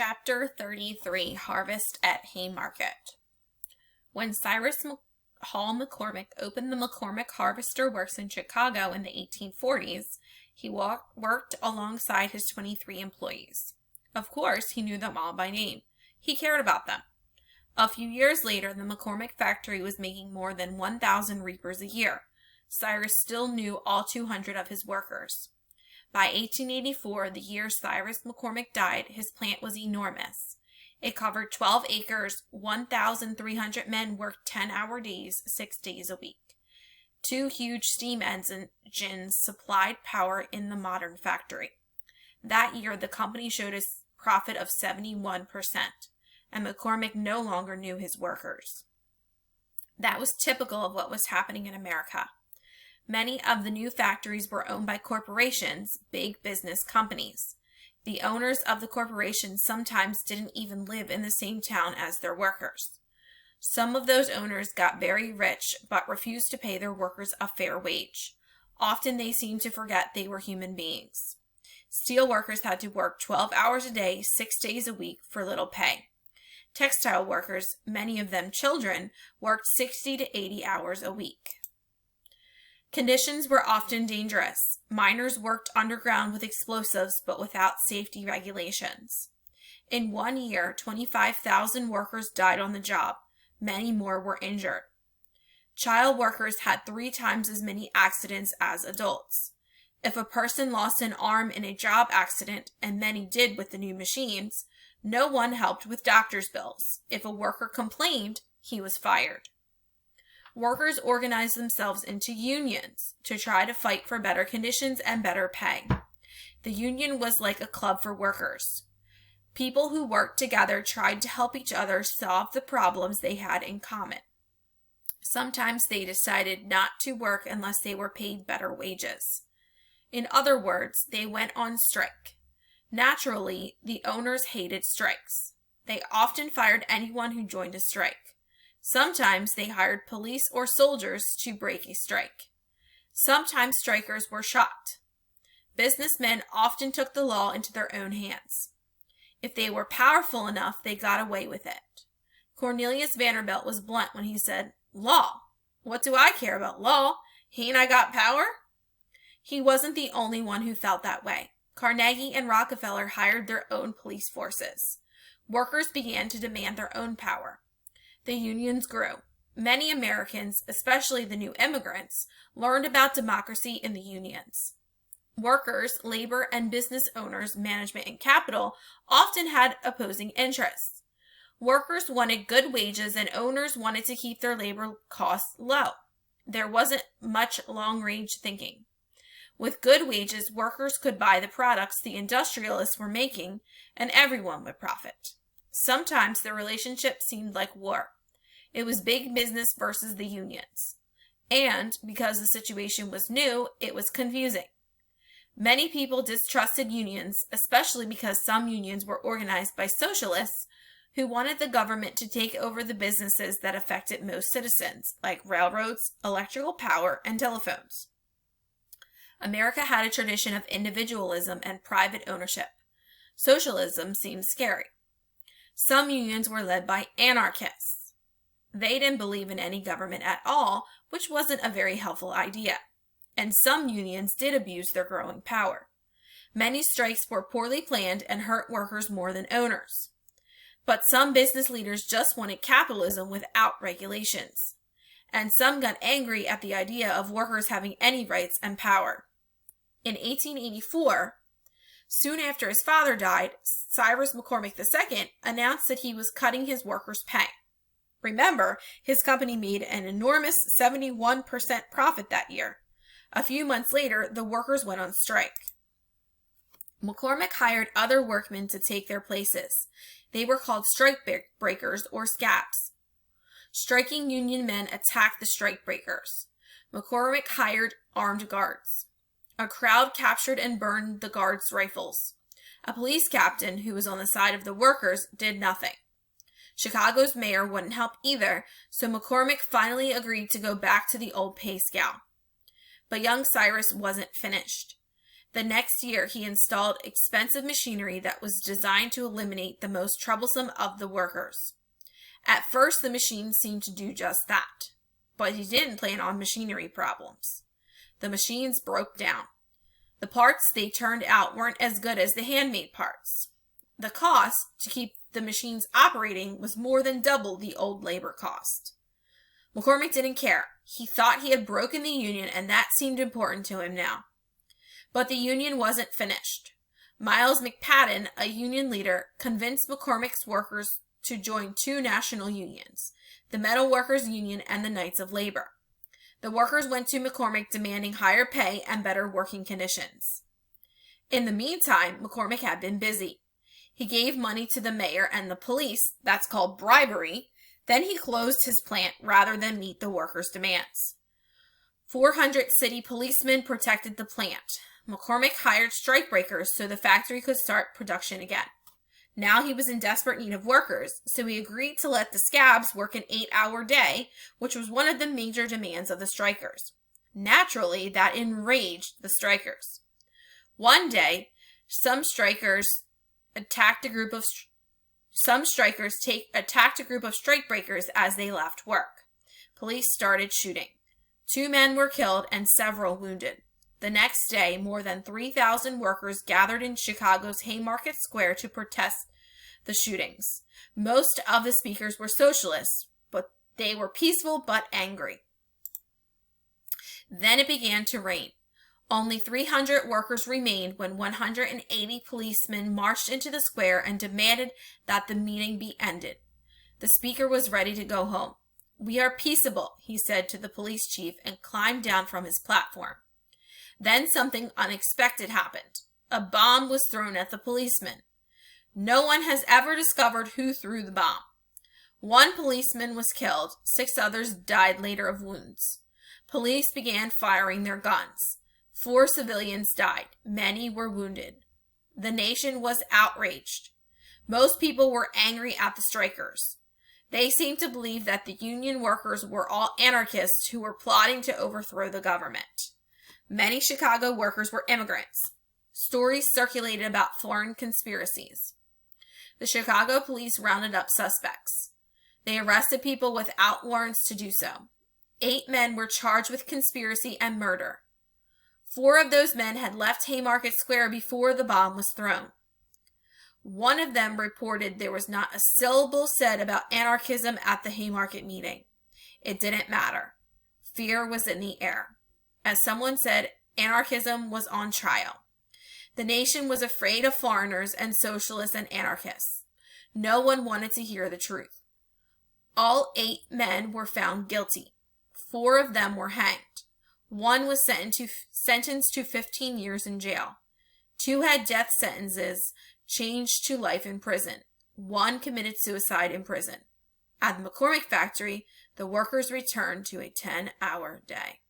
Chapter 33, Harvest at Haymarket. When Cyrus Hall McCormick opened the McCormick Harvester Works in Chicago in the 1840s, he worked alongside his 23 employees. Of course, he knew them all by name. He cared about them. A few years later, the McCormick factory was making more than 1,000 reapers a year. Cyrus still knew all 200 of his workers. By 1884, the year Cyrus McCormick died, his plant was enormous. It covered 12 acres, 1,300 men worked 10-hour days, 6 days a week. 2 huge steam engines supplied power in the modern factory. That year, the company showed a profit of 71%, and McCormick no longer knew his workers. That was typical of what was happening in America. Many of the new factories were owned by corporations, big business companies. The owners of the corporations sometimes didn't even live in the same town as their workers. Some of those owners got very rich but refused to pay their workers a fair wage. Often they seemed to forget they were human beings. Steel workers had to work 12 hours a day, 6 days a week for little pay. Textile workers, many of them children, worked 60 to 80 hours a week. Conditions were often dangerous. Miners worked underground with explosives but without safety regulations. In 1 year, 25,000 workers died on the job. Many more were injured. Child workers had 3 times as many accidents as adults. If a person lost an arm in a job accident, and many did with the new machines, no one helped with doctor's bills. If a worker complained, he was fired. Workers organized themselves into unions to try to fight for better conditions and better pay. The union was like a club for workers. People who worked together tried to help each other solve the problems they had in common. Sometimes they decided not to work unless they were paid better wages. In other words, they went on strike. Naturally, the owners hated strikes. They often fired anyone who joined a strike. Sometimes they hired police or soldiers to break a strike. Sometimes strikers were shot. Businessmen often took the law into their own hands. If they were powerful enough, they got away with it. Cornelius Vanderbilt was blunt when he said, "Law? What do I care about law? Ain't I got power?" He wasn't the only one who felt that way. Carnegie and Rockefeller hired their own police forces. Workers began to demand their own power. The unions grew. Many Americans, especially the new immigrants, learned about democracy in the unions. Workers, labor, and business owners, management, and capital often had opposing interests. Workers wanted good wages and owners wanted to keep their labor costs low. There wasn't much long-range thinking. With good wages, workers could buy the products the industrialists were making, and everyone would profit. Sometimes the relationship seemed like war. It was big business versus the unions. And because the situation was new, it was confusing. Many people distrusted unions, especially because some unions were organized by socialists who wanted the government to take over the businesses that affected most citizens, like railroads, electrical power, and telephones. America had a tradition of individualism and private ownership. Socialism seemed scary. Some unions were led by anarchists. They didn't believe in any government at all, which wasn't a very helpful idea. And some unions did abuse their growing power. Many strikes were poorly planned and hurt workers more than owners. But some business leaders just wanted capitalism without regulations. And some got angry at the idea of workers having any rights and power. In 1884, soon after his father died, Cyrus McCormick II announced that he was cutting his workers' pay. Remember, his company made an enormous 71% profit that year. A few months later, the workers went on strike. McCormick hired other workmen to take their places. They were called strike breakers or scabs. Striking union men attacked the strike breakers. McCormick hired armed guards. A crowd captured and burned the guards' rifles. A police captain, who was on the side of the workers, did nothing. Chicago's mayor wouldn't help either, so McCormick finally agreed to go back to the old pay scale. But young Cyrus wasn't finished. The next year, he installed expensive machinery that was designed to eliminate the most troublesome of the workers. At first, the machines seemed to do just that, but he didn't plan on machinery problems. The machines broke down. The parts they turned out weren't as good as the handmade parts. The cost to keep the machines operating was more than double the old labor cost. McCormick didn't care. He thought he had broken the union, and that seemed important to him now. But the union wasn't finished. Miles McPadden, a union leader, convinced McCormick's workers to join two national unions, the Metal Workers Union and the Knights of Labor. The workers went to McCormick demanding higher pay and better working conditions. In the meantime, McCormick had been busy. He gave money to the mayor and the police, that's called bribery. Then he closed his plant rather than meet the workers' demands. 400 city policemen protected the plant. McCormick hired strikebreakers so the factory could start production again. Now he was in desperate need of workers, so he agreed to let the scabs work an 8-hour day, which was one of the major demands of the strikers. Naturally, that enraged the strikers. One day, some strikers attacked a group of strikebreakers as they left work. Police started shooting. 2 men were killed and several wounded. The next day, more than 3,000 workers gathered in Chicago's Haymarket Square to protest the shootings. Most of the speakers were socialists, but they were peaceful but angry. Then it began to rain. Only 300 workers remained when 180 policemen marched into the square and demanded that the meeting be ended. The speaker was ready to go home. "We are peaceable," he said to the police chief, and climbed down from his platform. Then something unexpected happened. A bomb was thrown at the policeman. No one has ever discovered who threw the bomb. 1 policeman was killed. 6 others died later of wounds. Police began firing their guns. 4 civilians died. Many were wounded. The nation was outraged. Most people were angry at the strikers. They seemed to believe that the union workers were all anarchists who were plotting to overthrow the government. Many Chicago workers were immigrants. Stories circulated about foreign conspiracies. The Chicago police rounded up suspects. They arrested people without warrants to do so. 8 men were charged with conspiracy and murder. 4 of those men had left Haymarket Square before the bomb was thrown. One of them reported there was not a syllable said about anarchism at the Haymarket meeting. It didn't matter. Fear was in the air. As someone said, anarchism was on trial. The nation was afraid of foreigners and socialists and anarchists. No one wanted to hear the truth. All 8 men were found guilty. 4 of them were hanged. 1 was sentenced to 15 years in jail. 2 had death sentences changed to life in prison. 1 committed suicide in prison. At the McCormick factory, the workers returned to a 10-hour day.